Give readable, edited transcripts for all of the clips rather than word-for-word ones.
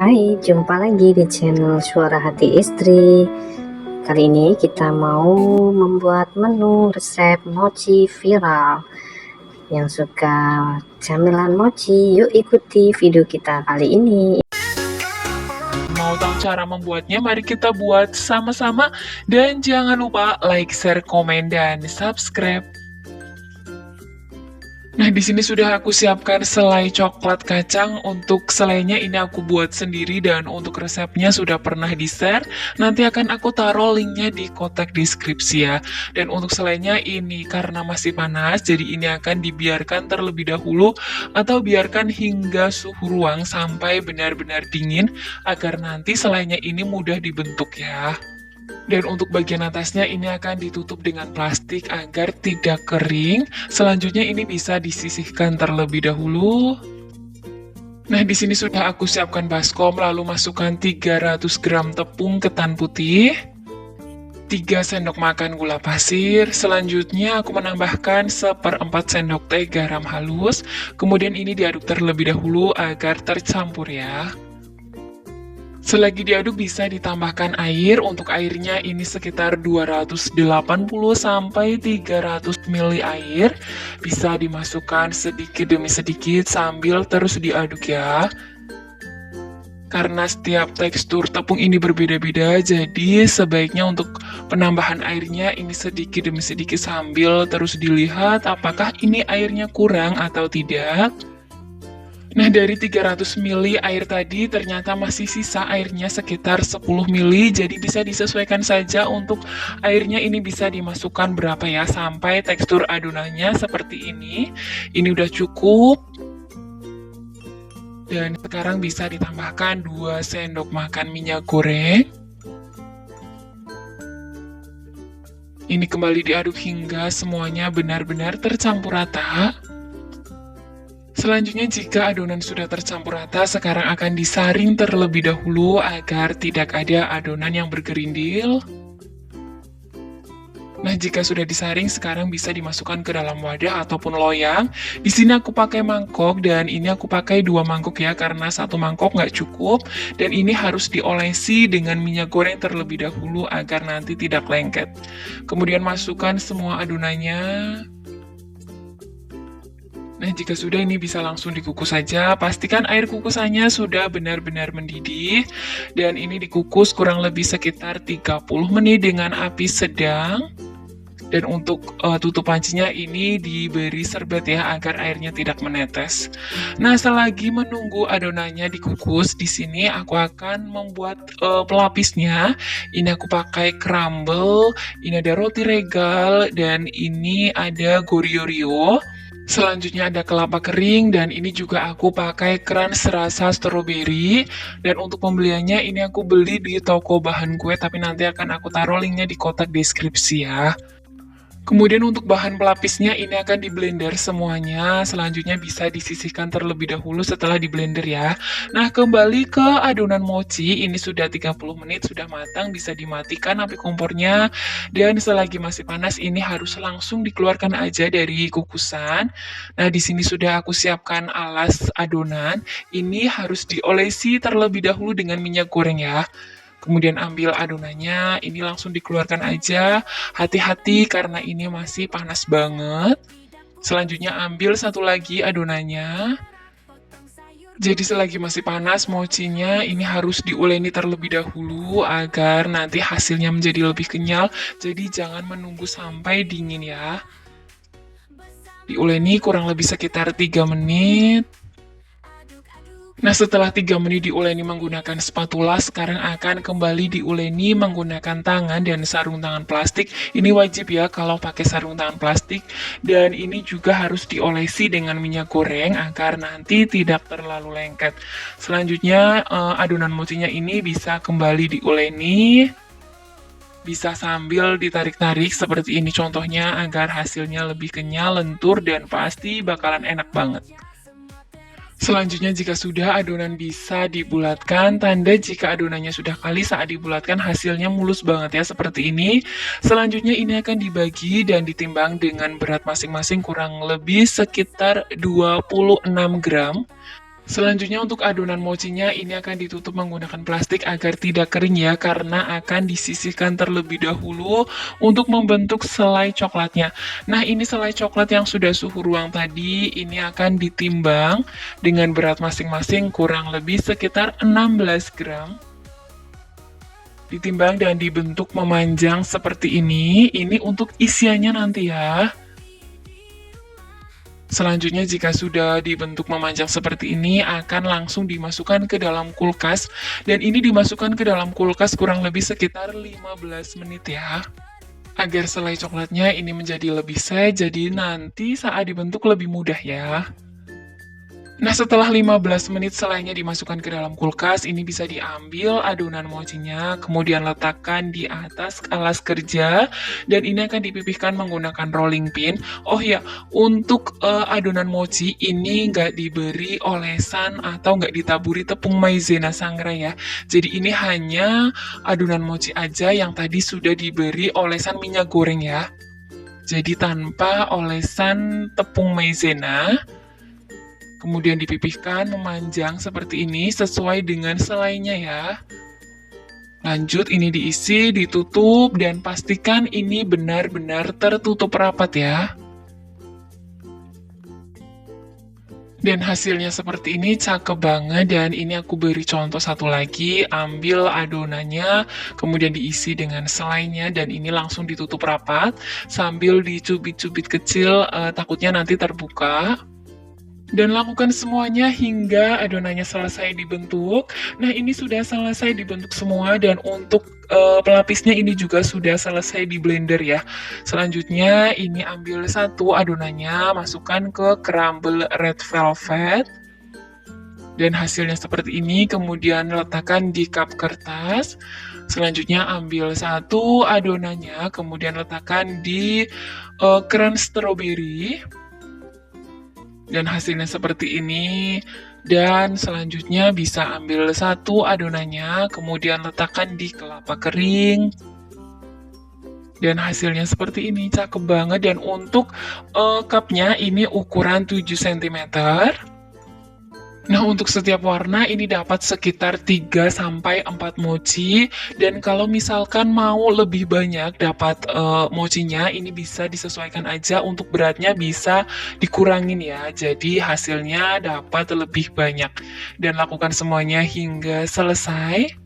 Hai, jumpa lagi di channel Suara Hati Istri. Kali ini kita mau membuat menu resep mochi viral. Yang suka camilan mochi, yuk ikuti video kita kali ini. Mau tahu cara membuatnya? Mari kita buat sama-sama. Dan jangan lupa like, share, komen, dan subscribe. Nah, di sini sudah aku siapkan selai coklat kacang. Untuk selainya ini aku buat sendiri dan untuk resepnya sudah pernah di-share. Nanti akan aku taruh linknya di kotak deskripsi ya. Dan untuk selainya ini karena masih panas, jadi ini akan dibiarkan terlebih dahulu atau biarkan hingga suhu ruang sampai benar-benar dingin agar nanti selainya ini mudah dibentuk ya. Dan untuk bagian atasnya ini akan ditutup dengan plastik agar tidak kering. Selanjutnya ini bisa disisihkan terlebih dahulu. Nah, di sini sudah aku siapkan baskom, lalu masukkan 300 gram tepung ketan putih, 3 sendok makan gula pasir. Selanjutnya aku menambahkan 1/4 sendok teh garam halus. Kemudian ini diaduk terlebih dahulu agar tercampur ya. Selagi diaduk bisa ditambahkan air. Untuk airnya ini sekitar 280 sampai 300 ml air. Bisa dimasukkan sedikit demi sedikit sambil terus diaduk ya. Karena setiap tekstur tepung ini berbeda-beda, jadi sebaiknya untuk penambahan airnya ini sedikit demi sedikit sambil terus dilihat apakah ini airnya kurang atau tidak. Nah, dari 300 ml air tadi ternyata masih sisa airnya sekitar 10 ml, jadi bisa disesuaikan saja untuk airnya ini bisa dimasukkan berapa ya, sampai tekstur adonannya seperti ini. Ini udah cukup. Dan sekarang bisa ditambahkan 2 sendok makan minyak goreng. Ini kembali diaduk hingga semuanya benar-benar tercampur rata. Selanjutnya jika adonan sudah tercampur rata, sekarang akan disaring terlebih dahulu agar tidak ada adonan yang bergerindil. Nah, jika sudah disaring, sekarang bisa dimasukkan ke dalam wadah ataupun loyang. Di sini aku pakai mangkok dan ini aku pakai 2 mangkok ya, karena 1 mangkok nggak cukup. Dan ini harus diolesi dengan minyak goreng terlebih dahulu agar nanti tidak lengket. Kemudian masukkan semua adonannya. Nah, jika sudah ini bisa langsung dikukus saja. Pastikan air kukusannya sudah benar-benar mendidih. Dan ini dikukus kurang lebih sekitar 30 menit dengan api sedang. Dan untuk tutup pancinya ini diberi serbet ya agar airnya tidak menetes. Nah, selagi menunggu adonannya dikukus, di sini aku akan membuat pelapisnya. Ini aku pakai crumble, ini ada roti regal, dan ini ada Goryeo. Selanjutnya ada kelapa kering dan ini juga aku pakai crunch rasa stroberi. Dan untuk pembeliannya ini aku beli di toko bahan kue, tapi nanti akan aku taruh linknya di kotak deskripsi ya. Kemudian untuk bahan pelapisnya ini akan di blender semuanya. Selanjutnya bisa disisihkan terlebih dahulu setelah di blender ya. Nah, kembali ke adonan mochi. Ini sudah 30 menit sudah matang, bisa dimatikan api kompornya. Dan selagi masih panas ini harus langsung dikeluarkan aja dari kukusan. Nah, di sini sudah aku siapkan alas adonan. Ini harus diolesi terlebih dahulu dengan minyak goreng ya. Kemudian ambil adonannya, ini langsung dikeluarkan aja. Hati-hati karena ini masih panas banget. Selanjutnya ambil satu lagi adonannya. Jadi selagi masih panas, mochinya ini harus diuleni terlebih dahulu agar nanti hasilnya menjadi lebih kenyal. Jadi jangan menunggu sampai dingin ya. Diuleni kurang lebih sekitar 3 menit. Nah, setelah 3 menit diuleni menggunakan spatula, sekarang akan kembali diuleni menggunakan tangan dan sarung tangan plastik. Ini wajib ya kalau pakai sarung tangan plastik. Dan ini juga harus diolesi dengan minyak goreng agar nanti tidak terlalu lengket. Selanjutnya, adonan mochinya ini bisa kembali diuleni. Bisa sambil ditarik-tarik seperti ini contohnya agar hasilnya lebih kenyal, lentur, dan pasti bakalan enak banget. Selanjutnya jika sudah adonan bisa dibulatkan, tanda jika adonannya sudah kali saat dibulatkan hasilnya mulus banget ya seperti ini. Selanjutnya ini akan dibagi dan ditimbang dengan berat masing-masing kurang lebih sekitar 26 gram. Selanjutnya untuk adonan mochinya ini akan ditutup menggunakan plastik agar tidak kering ya, karena akan disisihkan terlebih dahulu untuk membentuk selai coklatnya. Nah, ini selai coklat yang sudah suhu ruang tadi ini akan ditimbang dengan berat masing-masing kurang lebih sekitar 16 gram. Ditimbang dan dibentuk memanjang seperti ini untuk isiannya nanti ya. Selanjutnya jika sudah dibentuk memanjang seperti ini akan langsung dimasukkan ke dalam kulkas, dan ini dimasukkan ke dalam kulkas kurang lebih sekitar 15 menit ya. Agar selai coklatnya ini menjadi lebih set, jadi nanti saat dibentuk lebih mudah ya. Nah, setelah 15 menit selainya dimasukkan ke dalam kulkas, ini bisa diambil adonan mochinya, kemudian letakkan di atas alas kerja, dan ini akan dipipihkan menggunakan rolling pin. Oh ya, untuk adonan mochi ini nggak diberi olesan atau nggak ditaburi tepung maizena sangrai ya. Jadi ini hanya adonan mochi aja yang tadi sudah diberi olesan minyak goreng ya. Jadi tanpa olesan tepung maizena. Kemudian dipipihkan memanjang seperti ini sesuai dengan selainya ya. Lanjut ini diisi, ditutup, dan pastikan ini benar-benar tertutup rapat ya. Dan hasilnya seperti ini cakep banget, dan ini aku beri contoh satu lagi. Ambil adonannya, kemudian diisi dengan selainya, dan ini langsung ditutup rapat sambil dicubit-cubit kecil, takutnya nanti terbuka. Dan lakukan semuanya hingga adonannya selesai dibentuk. Nah, ini sudah selesai dibentuk semua, dan untuk pelapisnya ini juga sudah selesai di blender ya. Selanjutnya ini ambil satu adonannya, masukkan ke crumble red velvet. Dan hasilnya seperti ini, kemudian letakkan di cup kertas. Selanjutnya ambil satu adonannya, kemudian letakkan di keran stroberi. Dan hasilnya seperti ini. Dan selanjutnya bisa ambil satu adonannya, kemudian letakkan di kelapa kering. Dan hasilnya seperti ini, cakep banget. Dan untuk cupnya ini ukuran 7 cm. Nah, untuk setiap warna ini dapat sekitar 3-4 mochi, dan kalau misalkan mau lebih banyak dapat mochinya, ini bisa disesuaikan aja, untuk beratnya bisa dikurangin ya, jadi hasilnya dapat lebih banyak. Dan lakukan semuanya hingga selesai.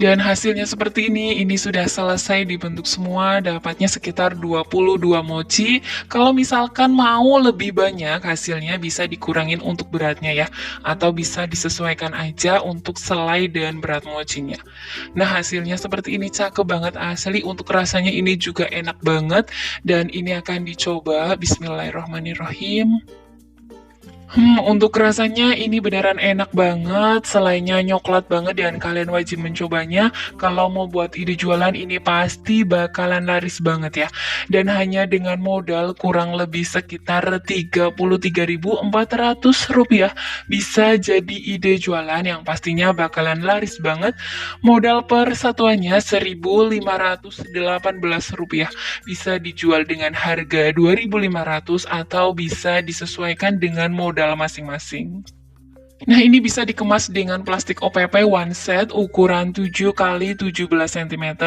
Dan hasilnya seperti ini sudah selesai dibentuk semua, dapatnya sekitar 22 mochi. Kalau misalkan mau lebih banyak, hasilnya bisa dikurangin untuk beratnya ya, atau bisa disesuaikan aja untuk selai dan berat mochinya. Nah, hasilnya seperti ini, cakep banget asli, untuk rasanya ini juga enak banget, dan ini akan dicoba. Bismillahirrahmanirrahim. Untuk rasanya ini beneran enak banget, selainya nyoklat banget, dan kalian wajib mencobanya. Kalau mau buat ide jualan ini pasti bakalan laris banget ya. Dan hanya dengan modal kurang lebih sekitar Rp33.400 bisa jadi ide jualan yang pastinya bakalan laris banget. Modal per satuannya Rp1.518, bisa dijual dengan harga Rp2.500 atau bisa disesuaikan dengan modal masing-masing. Nah, ini bisa dikemas dengan plastik OPP one set ukuran 7x17 cm,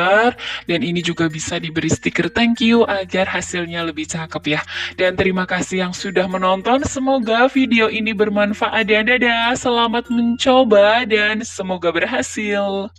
dan ini juga bisa diberi stiker thank you agar hasilnya lebih cakep ya. Dan terima kasih yang sudah menonton, semoga video ini bermanfaat, dan dadah, selamat mencoba dan semoga berhasil.